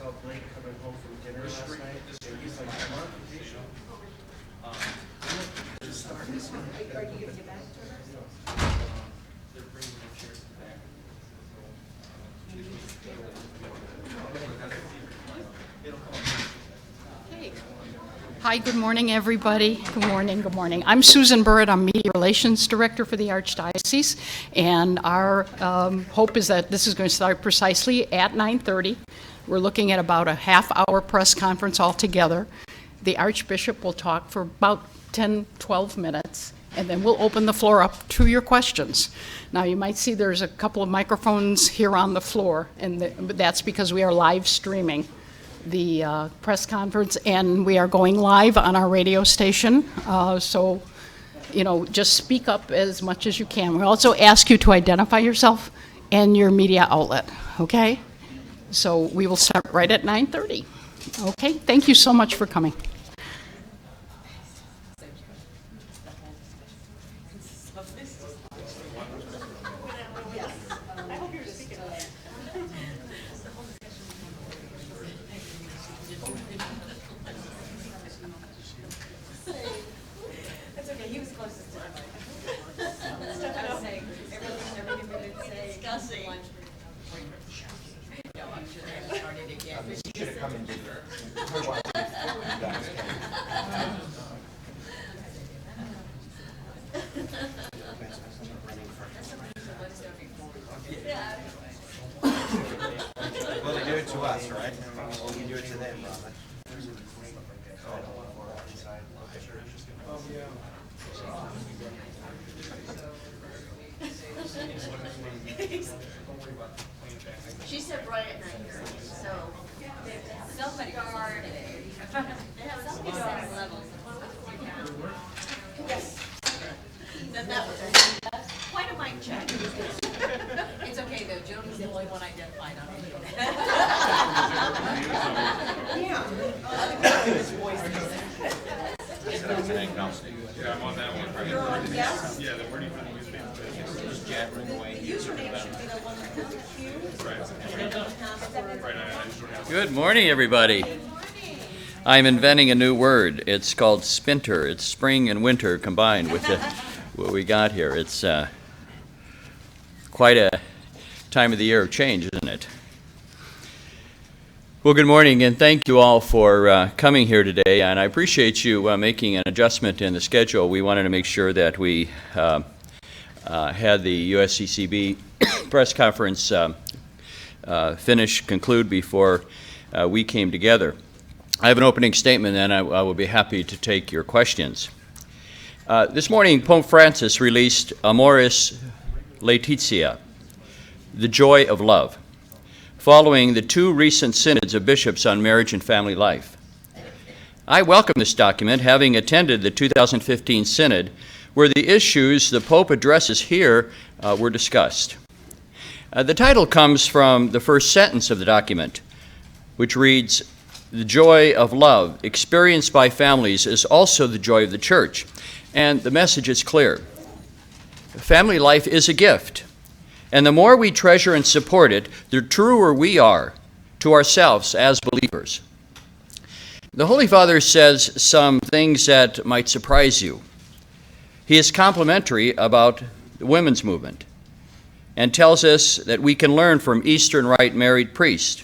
about Blake coming home from dinner last night, and he's like, "Come on, vacation." Are you going to get back to her? They're bringing the chairs back. Hey. Hi, good morning, everybody. Good morning, good morning. I'm Susan Burritt. I'm Media Relations Director for the Archdiocese, and our hope is that this is going to start precisely at 9:30. We're looking at about a half-hour press conference altogether. The Archbishop will talk for about 10, 12 minutes, and then we'll open the floor up to your questions. Now, you might see there's a couple of microphones here on the floor, and that's because we are live streaming the press conference, and we are going live on our radio station. So, just speak up as much as you can. We also ask you to identify yourself and your media outlet, okay? So we will start right at 9:30. Okay, thank you so much for coming. Well, they do it to us, right? We do it to them, Robert. She said right at 9:30, so self-guard. They have self-guard levels. Yes. That was quite a mic check. It's okay though, Joni's the only one identified on it. Yeah. Yeah, I'm on that one. You're on yes? Yeah, the wording for the newspaper. Just jabbering away. The username should be the one that has the Q. Right. Good morning, everybody. I'm inventing a new word. It's called spinter. It's spring and winter combined with what we got here. It's quite a time of the year of change, isn't it? Well, good morning, and thank you all for coming here today. And I appreciate you making an adjustment in the schedule. We wanted to make sure that we had the USCCB press conference conclude before we came together. I have an opening statement, and I will be happy to take your questions. This morning, Pope Francis released Amoris Laetitia, the joy of love, following the two recent synods of bishops on marriage and family life. I welcome this document, having attended the 2015 synod, where the issues the Pope addresses here were discussed. The title comes from the first sentence of the document, which reads, "The joy of love experienced by families is also the joy of the Church." And the message is clear. Family life is a gift, and the more we treasure and support it, the truer we are to ourselves as believers. The Holy Father says some things that might surprise you. He is complimentary about the women's movement and tells us that we can learn from Eastern Rite married priests.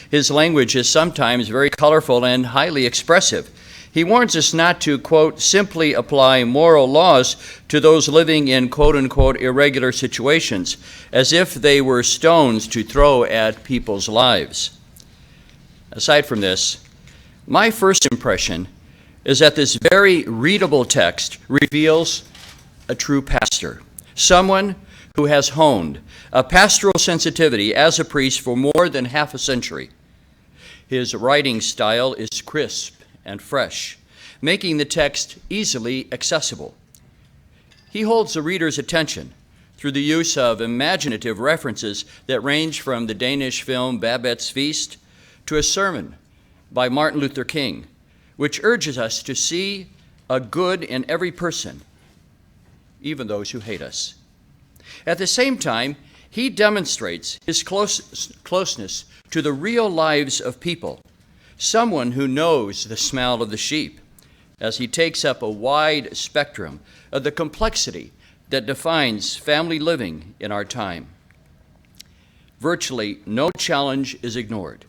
His language is sometimes very colorful and highly expressive. He warns us not to, quote, simply apply moral laws to those living in, quote unquote, irregular situations, as if they were stones to throw at people's lives. Aside from this, my first impression is that this very readable text reveals a true pastor, someone who has honed a pastoral sensitivity as a priest for more than half a century. His writing style is crisp and fresh, making the text easily accessible. He holds the reader's attention through the use of imaginative references that range from the Danish film Babette's Feast to a sermon by Martin Luther King, which urges us to see a good in every person, even those who hate us. At the same time, he demonstrates his closeness to the real lives of people, someone who knows the smell of the sheep, as he takes up a wide spectrum of the complexity that defines family living in our time. Virtually no challenge is ignored.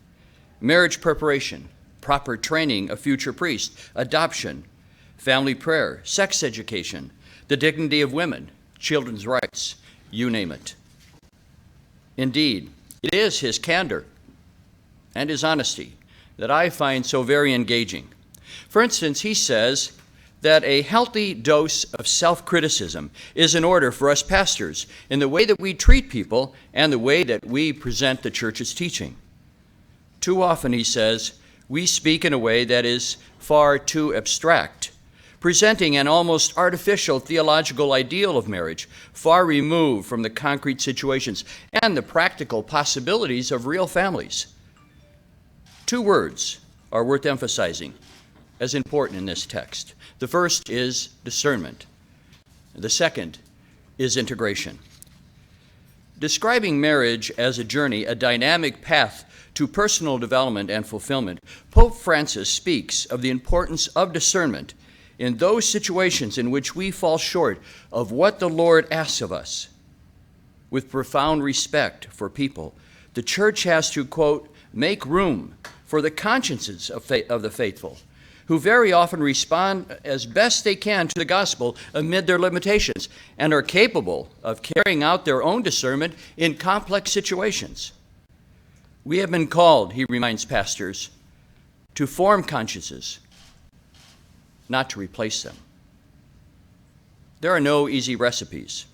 Marriage preparation, proper training of future priests, adoption, family prayer, sex education, the dignity of women, children's rights, you name it. Indeed, it is his candor and his honesty that I find so very engaging. For instance, he says that a healthy dose of self-criticism is in order for us pastors in the way that we treat people and the way that we present the church's teaching. Too often, he says, we speak in a way that is far too abstract, presenting an almost artificial theological ideal of marriage, far removed from the concrete situations and the practical possibilities of real families. Two words are worth emphasizing as important in this text. The first is discernment. The second is integration. Describing marriage as a journey, a dynamic path to personal development and fulfillment, Pope Francis speaks of the importance of discernment in those situations in which we fall short of what the Lord asks of us. With profound respect for people, the church has to, quote, make room for the consciences of the faithful, who very often respond as best they can to the gospel amid their limitations and are capable of carrying out their own discernment in complex situations. We have been called, he reminds pastors, to form consciences, not to replace them. There are no easy recipes,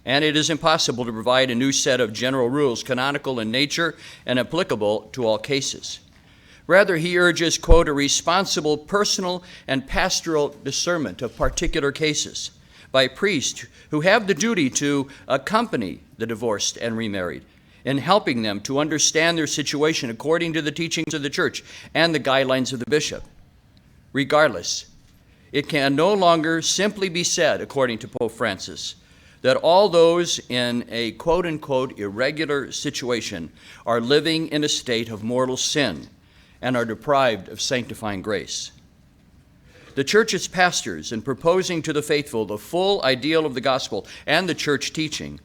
and it is impossible to provide a new set of general rules canonical in nature and applicable to all cases. Rather, he urges, quote, a responsible personal and pastoral discernment of particular cases by priests who have the duty to accompany the divorced and remarried in helping them to understand their situation according to the teachings of the church and the guidelines of the bishop. Regardless, it can no longer simply be said, according to Pope Francis, that all those in a quote-unquote irregular situation are living in a state of mortal sin and are deprived of sanctifying grace. The church's pastors, in proposing to the faithful the full ideal of the gospel and the church teaching,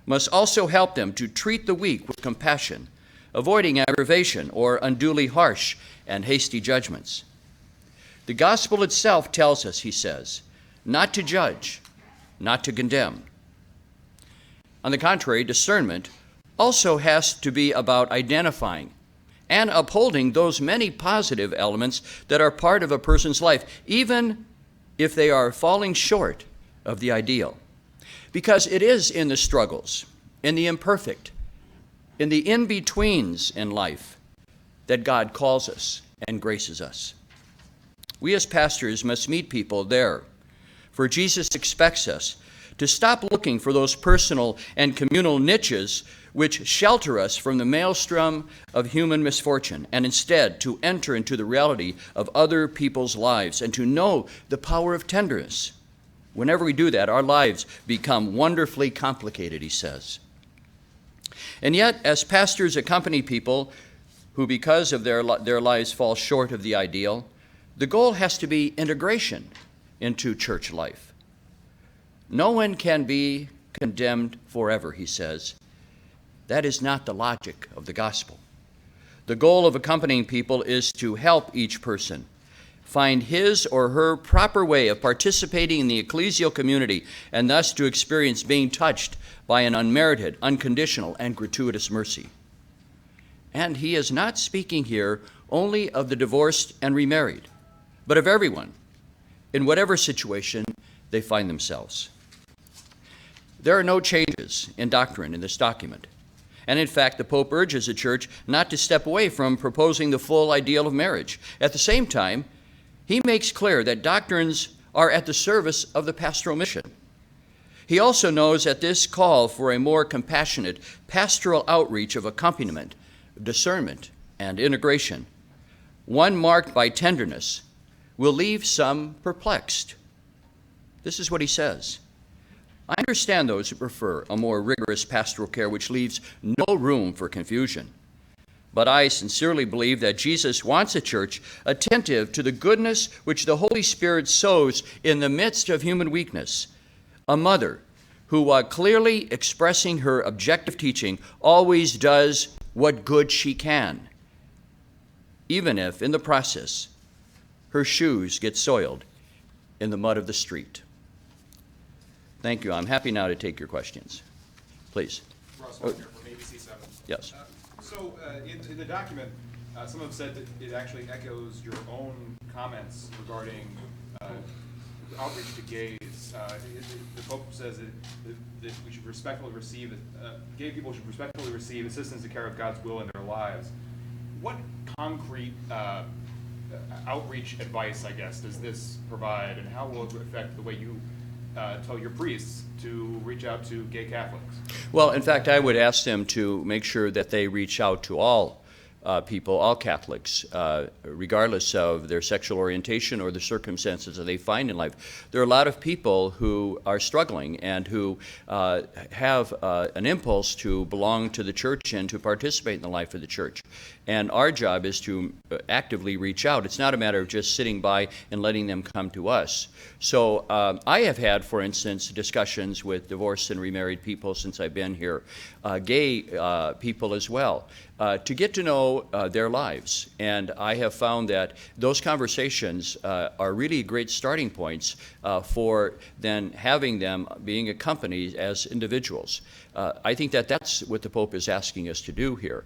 must also help them to treat the weak with compassion, avoiding aggravation or unduly harsh and hasty judgments. The gospel itself tells us, he says, not to judge, not to condemn. On the contrary, discernment also has to be about identifying and upholding those many positive elements that are part of a person's life, even if they are falling short of the ideal. Because it is in the struggles, in the imperfect, in the in-betweens in life that God calls us and graces us. We as pastors must meet people there, for Jesus expects us to stop looking for those personal and communal niches which shelter us from the maelstrom of human misfortune, and instead to enter into the reality of other people's lives and to know the power of tenderness. Whenever we do that, our lives become wonderfully complicated, he says. And yet, as pastors accompany people who, because of their lives, fall short of the ideal, the goal has to be integration into church life. No one can be condemned forever, he says. That is not the logic of the gospel. The goal of accompanying people is to help each person find his or her proper way of participating in the ecclesial community and thus to experience being touched by an unmerited, unconditional, and gratuitous mercy. And he is not speaking here only of the divorced and remarried, but of everyone, in whatever situation they find themselves. There are no changes in doctrine in this document. And in fact, the Pope urges the Church not to step away from proposing the full ideal of marriage. At the same time, he makes clear that doctrines are at the service of the pastoral mission. He also knows that this call for a more compassionate pastoral outreach of accompaniment, discernment, and integration, one marked by tenderness, will leave some perplexed. This is what he says. I understand those who prefer a more rigorous pastoral care which leaves no room for confusion. But I sincerely believe that Jesus wants a church attentive to the goodness which the Holy Spirit sows in the midst of human weakness. A mother who, while clearly expressing her objective teaching, always does what good she can, even if, in the process, her shoes get soiled in the mud of the street. Thank you. I'm happy now to take your questions. Please. Ross Wagner from ABC7. Yes. So in the document, some have said that it actually echoes your own comments regarding outreach to gays. The Pope says that we should respectfully receive, gay people should respectfully receive assistance to care of God's will in their lives. What concrete outreach advice, I guess, does this provide, and how will it affect the way you tell your priests to reach out to gay Catholics? Well, in fact, I would ask them to make sure that they reach out to all people, all Catholics, regardless of their sexual orientation or the circumstances that they find in life. There are a lot of people who are struggling and who have an impulse to belong to the church and to participate in the life of the church. And our job is to actively reach out. It's not a matter of just sitting by and letting them come to us. So I have had, for instance, discussions with divorced and remarried people since I've been here, gay people as well, to get to know their lives. And I have found that those conversations are really great starting points for then having them being accompanied as individuals. I think that that's what the Pope is asking us to do here.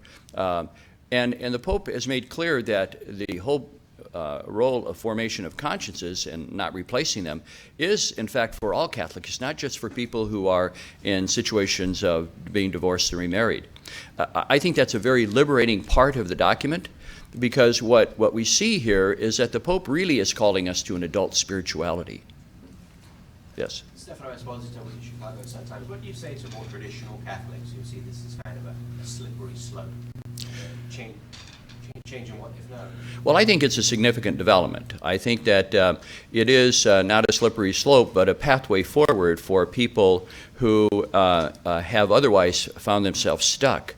And the Pope has made clear that the whole role of formation of consciences and not replacing them is, in fact, for all Catholics. It's not just for people who are in situations of being divorced and remarried. I think that's a very liberating part of the document, because what we see here is that the Pope really is calling us to an adult spirituality. Yes? Stefano Esposito with the Chicago Sun-Times. What do you say to more traditional Catholics who see this as kind of a slippery slope? Change in what if no? Well, I think it's a significant development. I think that it is not a slippery slope, but a pathway forward for people who have otherwise found themselves stuck.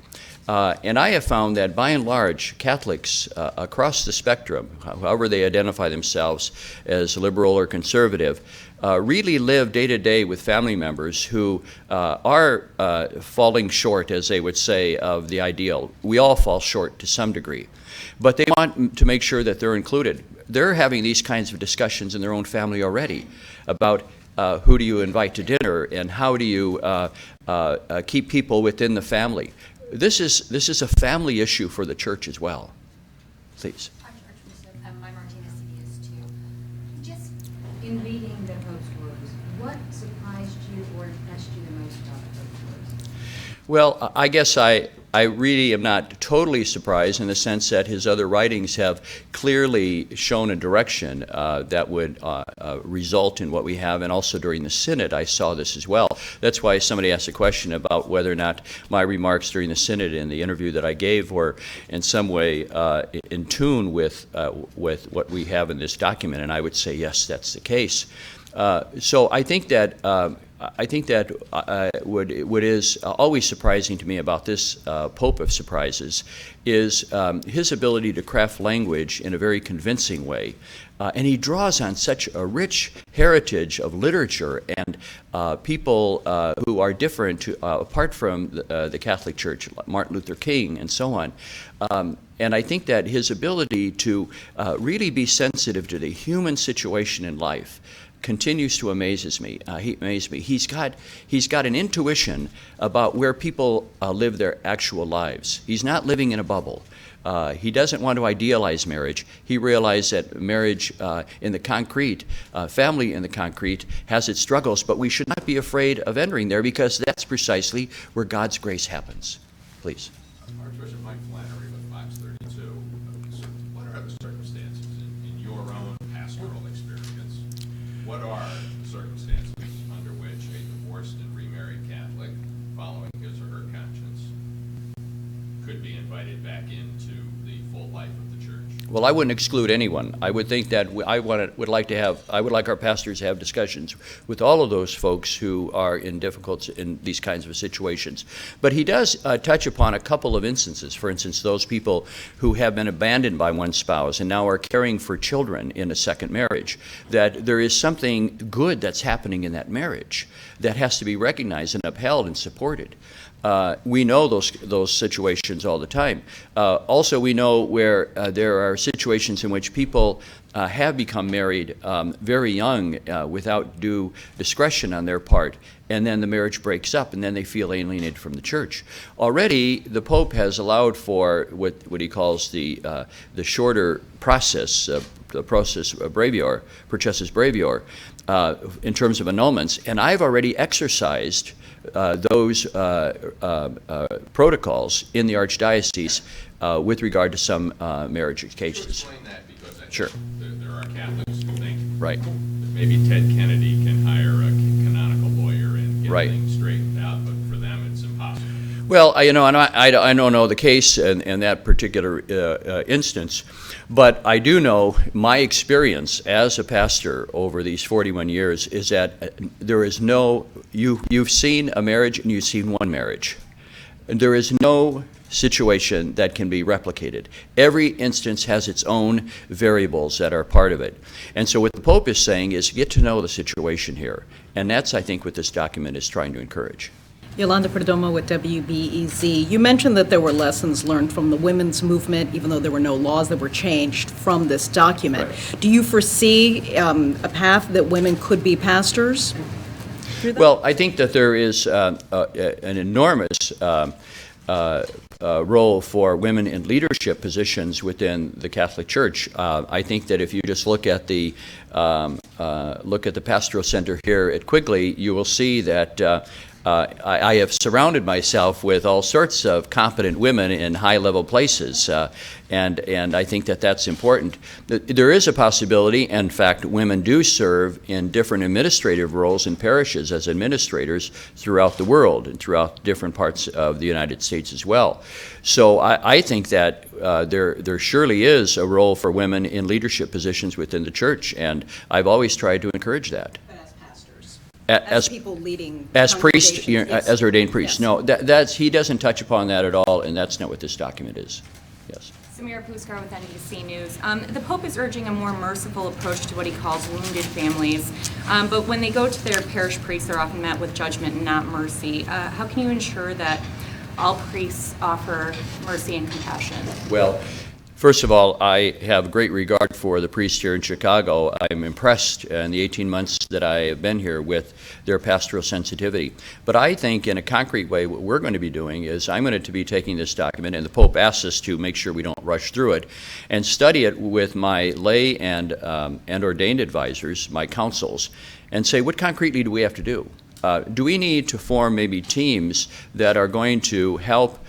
And I have found that by and large, Catholics across the spectrum, however they identify themselves as liberal or conservative, really live day to day with family members who are falling short, as they would say, of the ideal. We all fall short to some degree. But they want to make sure that they're included. They're having these kinds of discussions in their own family already about who do you invite to dinner and how do you keep people within the family. This is a family issue for the church as well. Please. Archbishop, my Martinez is too. Just in reading the Pope's words, what surprised you or impressed you the most about the Pope's words? Well, I guess I really am not totally surprised in the sense that his other writings have clearly shown a direction that would result in what we have, and also during the Synod I saw this as well. That's why somebody asked a question about whether or not my remarks during the Synod and the interview that I gave were in some way in tune with what we have in this document, and I would say yes, that's the case. So I think that what is always surprising to me about this Pope of surprises is his ability to craft language in a very convincing way. And he draws on such a rich heritage of literature and people who are different apart from the Catholic Church, like Martin Luther King and so on. And I think that his ability to really be sensitive to the human situation in life continues to amaze me. He's got an intuition about where people live their actual lives. He's not living in a bubble. He doesn't want to idealize marriage. He realized that marriage in the concrete, family in the concrete, has its struggles, but we should not be afraid of entering there because that's precisely where God's grace happens. Please. Archbishop Mike Flannery with Fox 32. What are the circumstances in your own pastoral experience? What are the circumstances under which a divorced and remarried Catholic, following his or her conscience, could be invited back into the full life of the church? Well, I wouldn't exclude anyone. I would think that I would like our pastors to have discussions with all of those folks who are in these kinds of situations. But he does touch upon a couple of instances. For instance, those people who have been abandoned by one spouse and now are caring for children in a second marriage, that there is something good that's happening in that marriage that has to be recognized and upheld and supported. We know those situations all the time. Also, we know where there are situations in which people have become married very young without due discretion on their part, and then the marriage breaks up, and then they feel alienated from the church. Already, the Pope has allowed for what he calls the shorter process, the process brevior, processus brevior, in terms of annulments, and I've already exercised those protocols in the Archdiocese with regard to some marriage cases. Explain that, because Sure. there are Catholics who think Right. that maybe Ted Kennedy can hire a canonical lawyer and get Right. things straightened out, but for them it's impossible. Well, and I don't know the case in that particular instance, but I do know my experience as a pastor over these 41 years is that there is you've seen a marriage and you've seen one marriage. And there is no situation that can be replicated. Every instance has its own variables that are part of it. And so what the Pope is saying is get to know the situation here. And that's, I think, what this document is trying to encourage. Yolanda Perdomo with WBEZ. You mentioned that there were lessons learned from the women's movement, even though there were no laws that were changed from this document. Right. Do you foresee a path that women could be pastors through that? Well, I think that there is an enormous role for women in leadership positions within the Catholic Church. I think that if you just look at the Pastoral Center here at Quigley, you will see that I have surrounded myself with all sorts of competent women in high-level places, and I think that that's important. There is a possibility, in fact, women do serve in different administrative roles in parishes as administrators throughout the world and throughout different parts of the United States as well. So I think that there surely is a role for women in leadership positions within the Church, and I've always tried to encourage that. As people leading as priests, congregations, yes. as ordained priests. Yes. No, he doesn't touch upon that at all, and that's not what this document is. Yes. Samira Puskar with NBC News. The Pope is urging a more merciful approach to what he calls wounded families, but when they go to their parish priests, they're often met with judgment and not mercy. How can you ensure that all priests offer mercy and compassion? Well, first of all, I have great regard for the priests here in Chicago. I'm impressed in the 18 months that I have been here with their pastoral sensitivity. But I think in a concrete way, what we're going to be doing is I'm going to be taking this document, and the Pope asks us to make sure we don't rush through it, and study it with my lay and ordained advisors, my councils, and say, what concretely do we have to do? Do we need to form maybe teams that are going to help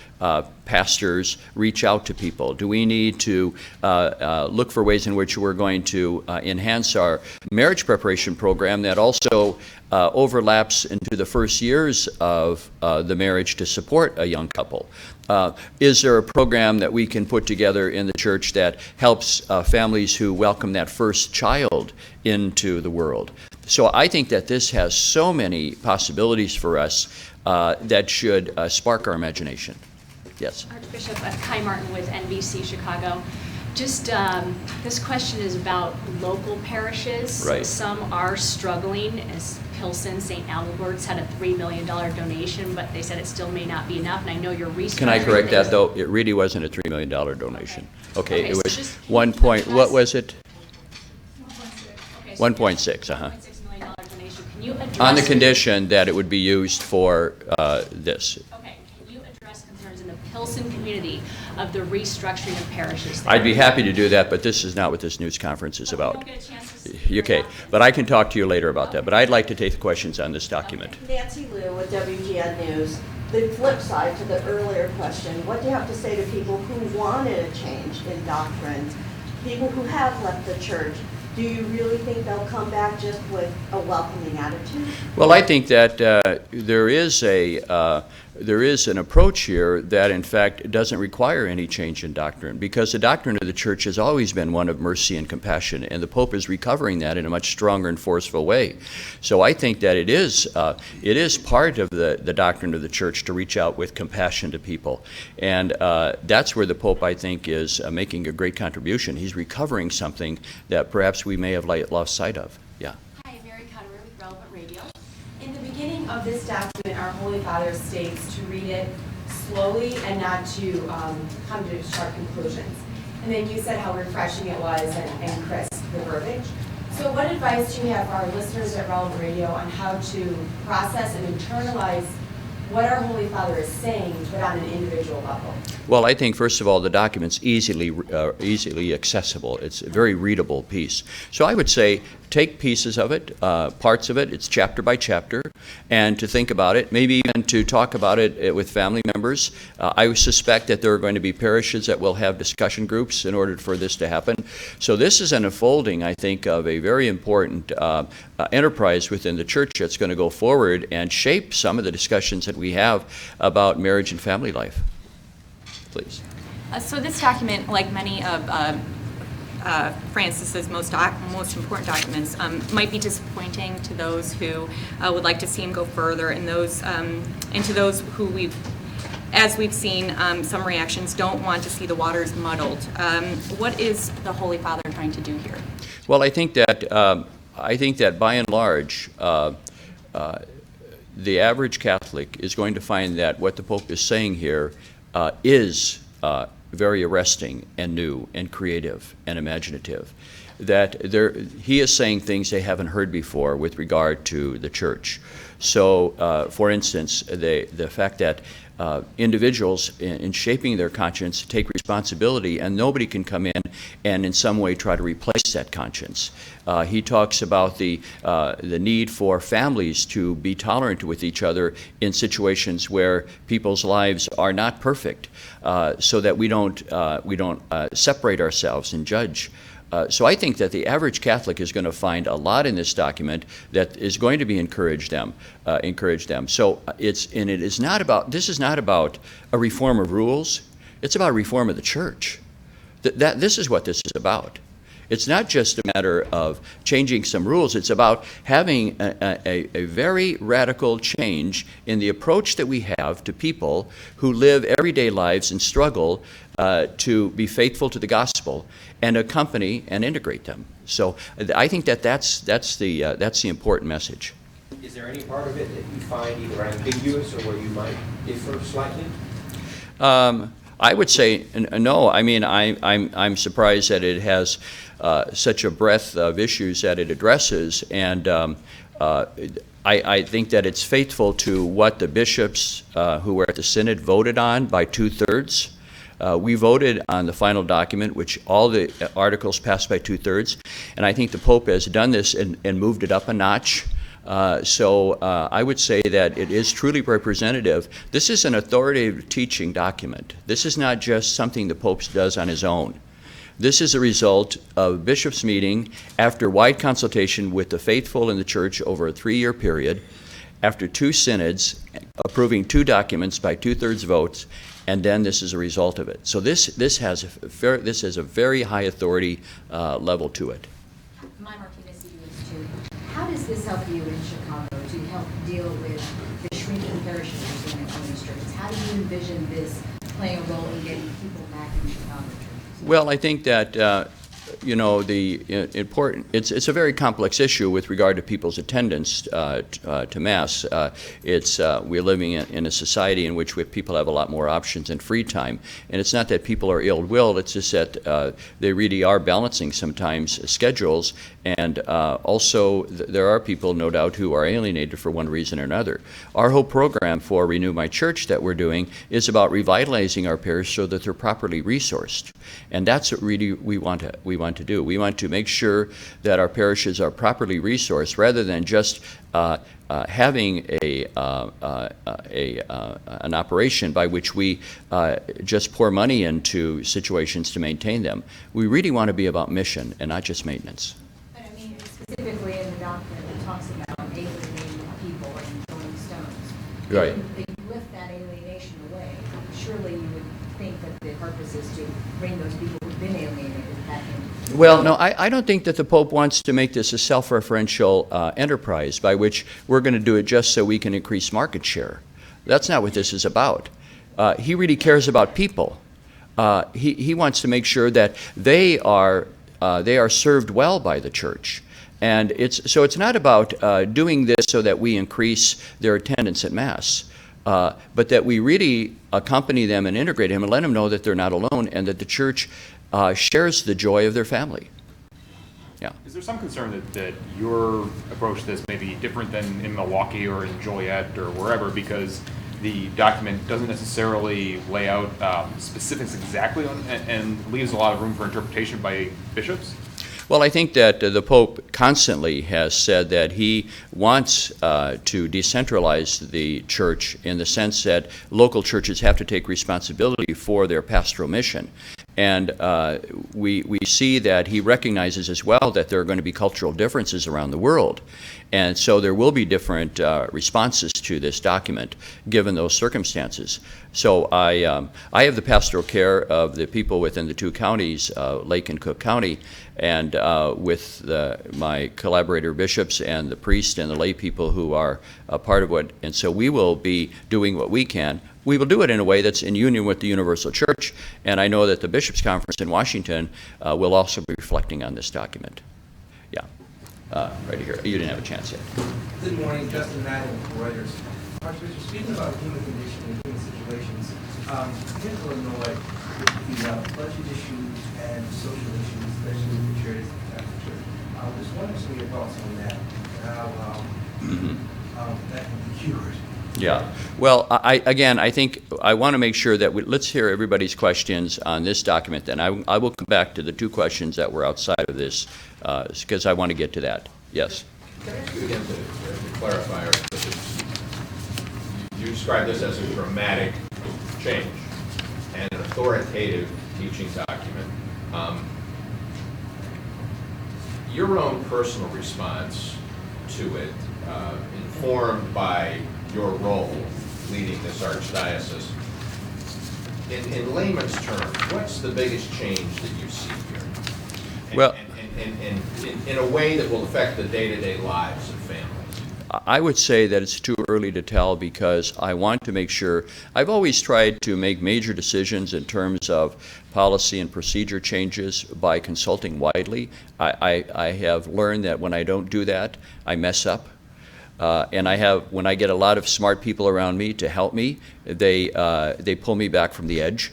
pastors reach out to people? Do we need to look for ways in which we're going to enhance our marriage preparation program that also overlaps into the first years of the marriage to support a young couple? Is there a program that we can put together in the Church that helps families who welcome that first child into the world? So I think that this has so many possibilities for us that should spark our imagination. Yes. Archbishop Kai Martin with NBC Chicago. Just this question is about local parishes. Right. Some are struggling, as Pilsen, St. Albert's had a $3 million donation, but they said it still may not be enough, and I know you're restructuring. Can I correct that, things. though? It really wasn't a $3 million donation. Okay, Okay, it so was just- 1 point, what was it? Okay, so 1.6, $1.6 million donation. Can you address? On the condition that it would be used for this. Okay, can you address concerns in the Pilsen community of the restructuring of parishes? I'd be happy to do that, but this is not what this news conference is You about. don't get a chance to speak Okay, for that. but I can talk to you later about that. But I'd like to take the questions on this document. Nancy Liu with WGN News. The flip side to the earlier question, what do you have to say to people who wanted a change in doctrine, people who have left the church? Do you really think they'll come back just with a welcoming attitude? Well, I think that there is there is an approach here that, in fact, doesn't require any change in doctrine, because the doctrine of the Church has always been one of mercy and compassion, and the Pope is recovering that in a much stronger and forceful way. So I think that it is part of the doctrine of the Church to reach out with compassion to people, and that's where the Pope, I think, is making a great contribution. He's recovering something that perhaps we may have lost sight of. Yeah. Hi, Mary Connery with Relevant Radio. In the beginning of this document, our Holy Father states to read it slowly and not to come to sharp conclusions. And then you said how refreshing it was and crisp, the verbiage. So what advice do you have for our listeners at Relevant Radio on how to process and internalize what our Holy Father is saying, but on an individual level? Well, I think, first of all, the document's easily accessible. It's a very readable piece. So I would say take pieces of it, parts of it, it's chapter by chapter, and to think about it, maybe even to talk about it with family members. I suspect that there are going to be parishes that will have discussion groups in order for this to happen. So this is an unfolding, I think, of a very important enterprise within the Church that's going to go forward and shape some of the discussions that we have about marriage and family life. Please. So this document, like many of Francis's most important documents, might be disappointing to those who would like to see him go further, and to those who as we've seen, some reactions don't want to see the waters muddled. What is the Holy Father trying to do here? Well, I think that by and large, the average Catholic is going to find that what the Pope is saying here is very arresting and new and creative and imaginative. That he is saying things they haven't heard before with regard to the Church. So, for instance, the fact that individuals in shaping their conscience take responsibility, and nobody can come in some way try to replace that conscience. He talks about the need for families to be tolerant with each other in situations where people's lives are not perfect, so that we don't separate ourselves and judge. So I think that the average Catholic is going to find a lot in this document that is going to be encourage them. So this is not about a reform of rules. It's about reform of the Church. This is what this is about. It's not just a matter of changing some rules. It's about having a very radical change in the approach that we have to people who live everyday lives and struggle to be faithful to the gospel and accompany and integrate them. So I think that's the important message. Is there any part of it that you find either ambiguous or where you might differ slightly? I would say no. I mean, I'm surprised that it has such a breadth of issues that it addresses, and I think that it's faithful to what the bishops who were at the synod voted on by 2/3. We voted on the final document, which all the articles passed by 2/3, and I think the Pope has done this and moved it up a notch. So I would say that it is truly representative. This is an authoritative teaching document. This is not just something the Pope does on his own. This is a result of a bishops' meeting after wide consultation with the faithful in the Church over a 3-year period, after 2 synods approving 2 documents by 2/3 votes, and then this is a result of it. So this has a very high authority level to it. My Martinez is too. How does this help you in Chicago to help deal with the shrinking parishes in these churches? How do you envision this playing a role in getting people back in Chicago churches? Well, I think that it's a very complex issue with regard to people's attendance to Mass. We're living in a society in which people have a lot more options and free time, and it's not that people are ill-willed, it's just that they really are balancing sometimes schedules, and also there are people, no doubt, who are alienated for one reason or another. Our whole program for Renew My Church that we're doing is about revitalizing our parish so that they're properly resourced, and that's what really we want to do. We want to make sure that our parishes are properly resourced rather than just having an operation by which we just pour money into situations to maintain them. We really want to be about mission and not just maintenance. But I mean, specifically in the document, it talks about alienating people and throwing stones. Right. They lift that alienation surely you would think that the purpose is to bring those people who've been alienated back in. Well, no, I don't think that the Pope wants to make this a self-referential enterprise by which we're going to do it just so we can increase market share. That's not what this is about. He really cares about people. He wants to make sure that they are served well by the Church. And it's not about doing this so that we increase their attendance at Mass, but that we really accompany them and integrate them and let them know that they're not alone and that the Church shares the joy of their family. Yeah. Is there some concern that your approach to this may be different than in Milwaukee or in Joliet or wherever, because the document doesn't necessarily lay out specifics exactly on, and leaves a lot of room for interpretation by bishops? Well, I think that the Pope constantly has said that he wants to decentralize the Church in the sense that local churches have to take responsibility for their pastoral mission. And we see that he recognizes as well that there are going to be cultural differences around the world. And so there will be different responses to this document given those circumstances. So I have the pastoral care of the people within the two counties, Lake and Cook County, and with my collaborator bishops and the priests and the lay people who are a part of it. And so we will be doing what we can. We will do it in a way that's in union with the Universal Church, and I know that the Bishops' Conference in Washington will also be reflecting on this document. Yeah, right here. You didn't have a chance yet. Good morning, Justin Madden, Reuters. Archbishop, speaking about the human condition and human situations, in Illinois, with the budget issues and social issues, especially with the church, the Catholic Church, I just wondering some of your thoughts on that, and how that can be cured. Yeah. Well, I think I want to make sure that let's hear everybody's questions on this document. Then I will come back to the two questions that were outside of this because I want to get to that. Yes. Can I ask you again to clarify, you describe this as a dramatic change and an authoritative teaching document. Your own personal response to it, informed by your role leading this archdiocese, in layman's terms, what's the biggest change that you see here? Well, in a way that will affect the day-to-day lives of families. I would say that it's too early to tell because I want to make sure. I've always tried to make major decisions in terms of policy and procedure changes by consulting widely. I have learned that when I don't do that, I mess up. And when I get a lot of smart people around me to help me, they pull me back from the edge.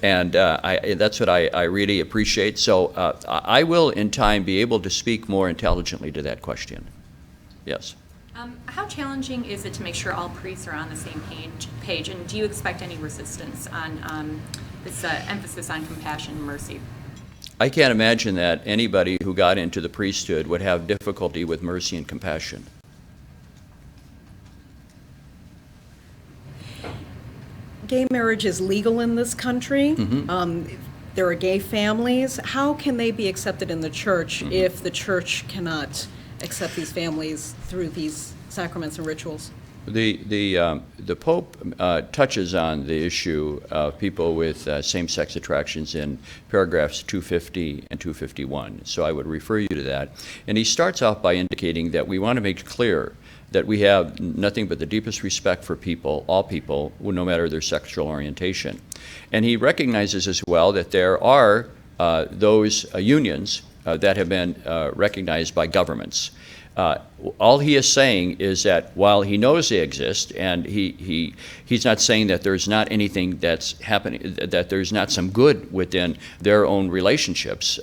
And that's what I really appreciate. So I will, in time, be able to speak more intelligently to that question. Yes. How challenging is it to make sure all priests are on the same page? And do you expect any resistance on this emphasis on compassion and mercy? I can't imagine that anybody who got into the priesthood would have difficulty with mercy and compassion. Gay marriage is legal in this country. Mm-hmm. There are gay families. How can they be accepted in the church if the church cannot accept these families through these sacraments and rituals? The Pope touches on the issue of people with same-sex attractions in paragraphs 250 and 251. So I would refer you to that. And he starts off by indicating that we want to make clear that we have nothing but the deepest respect for people, all people, no matter their sexual orientation. And he recognizes as well that there are those unions that have been recognized by governments. All he is saying is that while he knows they exist, and he's not saying that there's not anything that's happening, that there's not some good within their own relationships,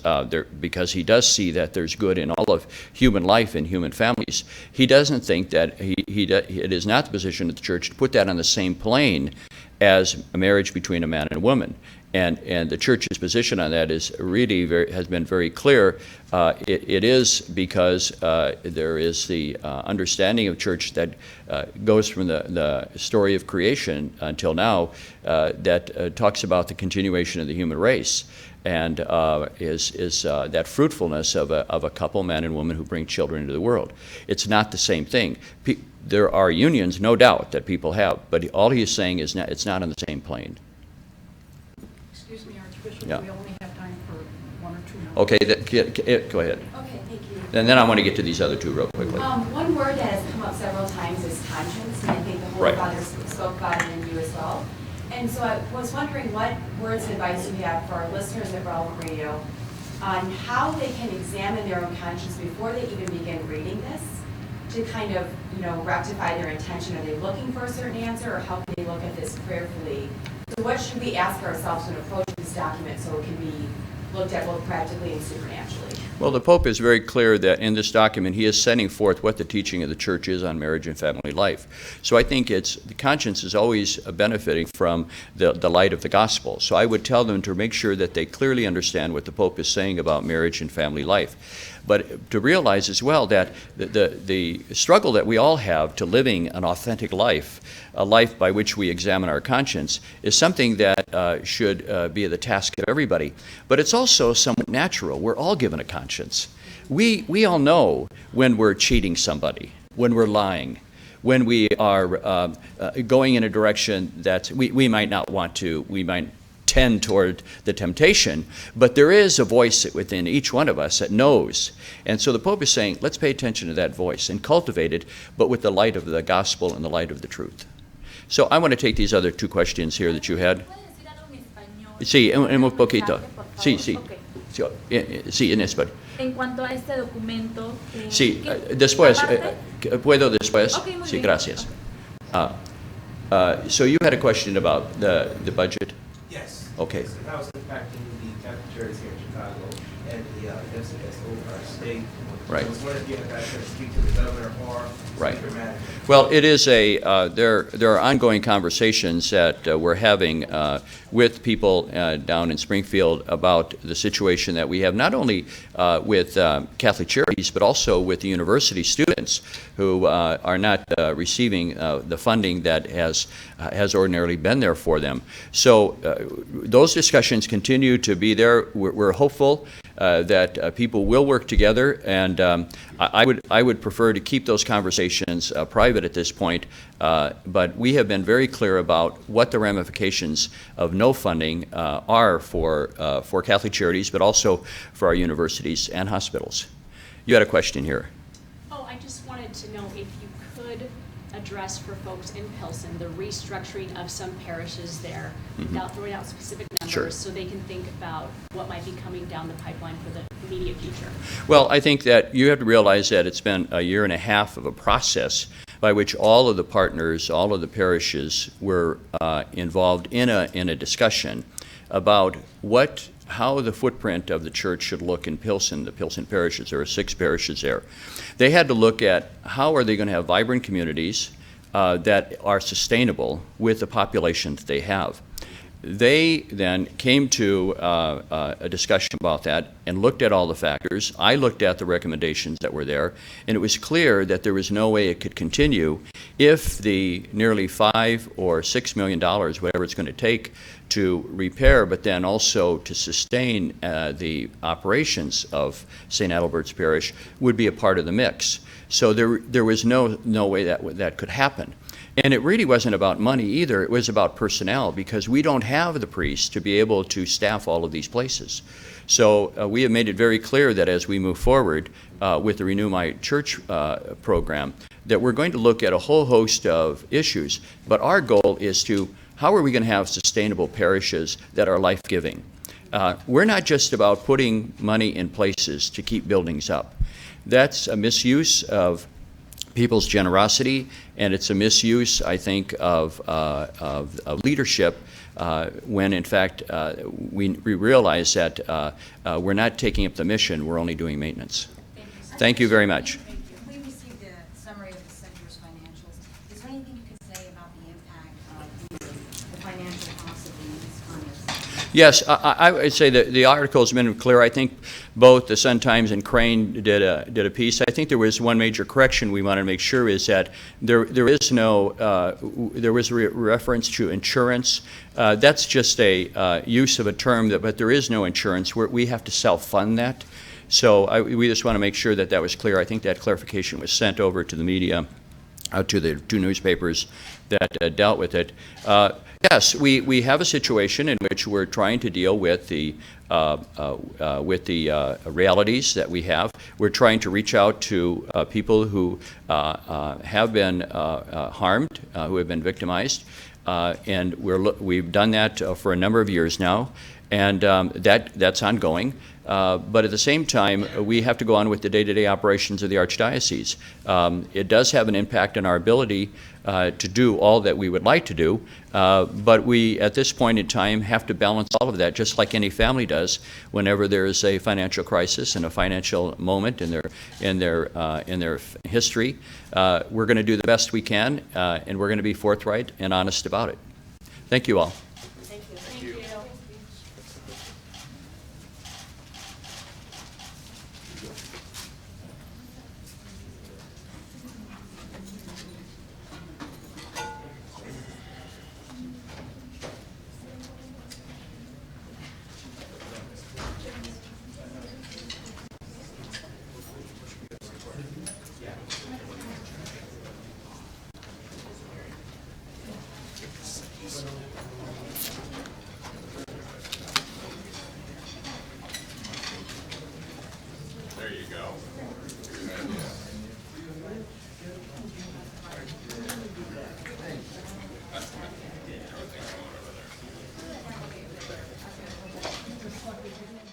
because he does see that there's good in all of human life and human families. He doesn't think that it is not the position of the Church to put that on the same plane as a marriage between a man and a woman. And the Church's position on that is really has been very clear. It is because there is the understanding of Church that goes from the story of creation until now that talks about the continuation of the human race, and is that fruitfulness of a couple, man and woman, who bring children into the world. It's not the same thing. There are unions, no doubt, that people have, but all he is saying is it's not on the same plane. Yeah. We only have time for one or two more. Okay, go ahead. Okay, thank you. And then I want to get to these other two real quickly. One word that has come up several times is conscience, and I think the Holy Right. Father spoke about it in you as well. And so I was wondering what words of advice you have for our listeners at Relevant Radio on how they can examine their own conscience before they even begin reading this to kind of, rectify their intention. Are they looking for a certain answer, or how can they look at this prayerfully? So what should we ask ourselves when approaching this document so it can be looked at both practically and supernaturally? Well, the Pope is very clear that in this document he is setting forth what the teaching of the Church is on marriage and family life. So I think the conscience is always benefiting from the light of the gospel. So I would tell them to make sure that they clearly understand what the Pope is saying about marriage and family life. But to realize as well that the struggle that we all have to living an authentic life, a life by which we examine our conscience, is something that should be the task of everybody. But it's also somewhat natural. We're all given a conscience. We all know when we're cheating somebody, when we're lying, when we are going in a direction that we might not want to, we might tend toward the temptation, but there is a voice within each one of us that knows. And so the Pope is saying, let's pay attention to that voice and cultivate it, but with the light of the gospel and the light of the truth. So I want to take these other two questions here that you had. Sí, un poquito. Sí, sí. Sí, en español. En cuanto a este documento. Sí, después. ¿Puedo después? Okay, muy sí, bien. gracias. So you had a question about the budget? Yes. Okay. So how it's impacting the Catholic churches here in Chicago and the deficit that's over our state. Right. So I was wondering if you had a chance to speak to the governor or Right. Speaker Madden. Well, it is there are ongoing conversations that we're having with people down in Springfield about the situation that we have, not only with Catholic Charities, but also with the university students who are not receiving the funding that has ordinarily been there for them. So those discussions continue to be there. We're hopeful that people will work together, and I would prefer to keep those conversations private at this point, but we have been very clear about what the ramifications of no funding are for Catholic Charities, but also for our universities and hospitals. You had a question here. Oh, I just wanted to know if you could address for folks in Pilsen the restructuring of some parishes there, without throwing out specific numbers, Sure. so they can think about what might be coming down the pipeline for the immediate future. Well, I think that you have to realize that it's been a year and a half of a process by which all of the partners, all of the parishes were involved in a discussion about how the footprint of the church should look in Pilsen, the Pilsen parishes. There are 6 parishes there. They had to look at how are they going to have vibrant communities that are sustainable with the population that they have. They then came to a discussion about that and looked at all the factors. I looked at the recommendations that were there, and it was clear that there was no way it could continue if the nearly $5 or $6 million, whatever it's going to take to repair, but then also to sustain the operations of St. Adalbert's Parish, would be a part of the mix. So there was no way that could happen. And it really wasn't about money either. It was about personnel, because we don't have the priests to be able to staff all of these places. So we have made it very clear that as we move forward with the Renew My Church program, that we're going to look at a whole host of issues. But our goal is how are we going to have sustainable parishes that are life-giving? We're not just about putting money in places to keep buildings up. That's a misuse of people's generosity, and it's a misuse, I think, of leadership when, in fact, we realize that we're not taking up the mission, we're only doing maintenance. Thank you very much. We received a summary of the center's financials. Is there anything you could say about the impact of the financial costs of these funds? Yes, I would say that the article has been clear. I think both the Sun-Times and Crane did a piece. I think there was one major correction we wanted to make sure is that there was a reference to insurance. That's just a use of a term, but there is no insurance. We have to self-fund that. So we just want to make sure that was clear. I think that clarification was sent over to the media to the two newspapers that dealt with it. Yes, we have a situation in which we're trying to deal with the realities that we have. We're trying to reach out to people who have been harmed, who have been victimized, and we've done that for a number of years now, and that's ongoing. But at the same time, we have to go on with the day-to-day operations of the Archdiocese. It does have an impact on our ability to do all that we would like to do, but we, at this point in time, have to balance all of that, just like any family does whenever there is a financial crisis and a financial moment in their history. We're going to do the best we can, and we're going to be forthright and honest about it. Thank you all. There you go. Everything's going over there.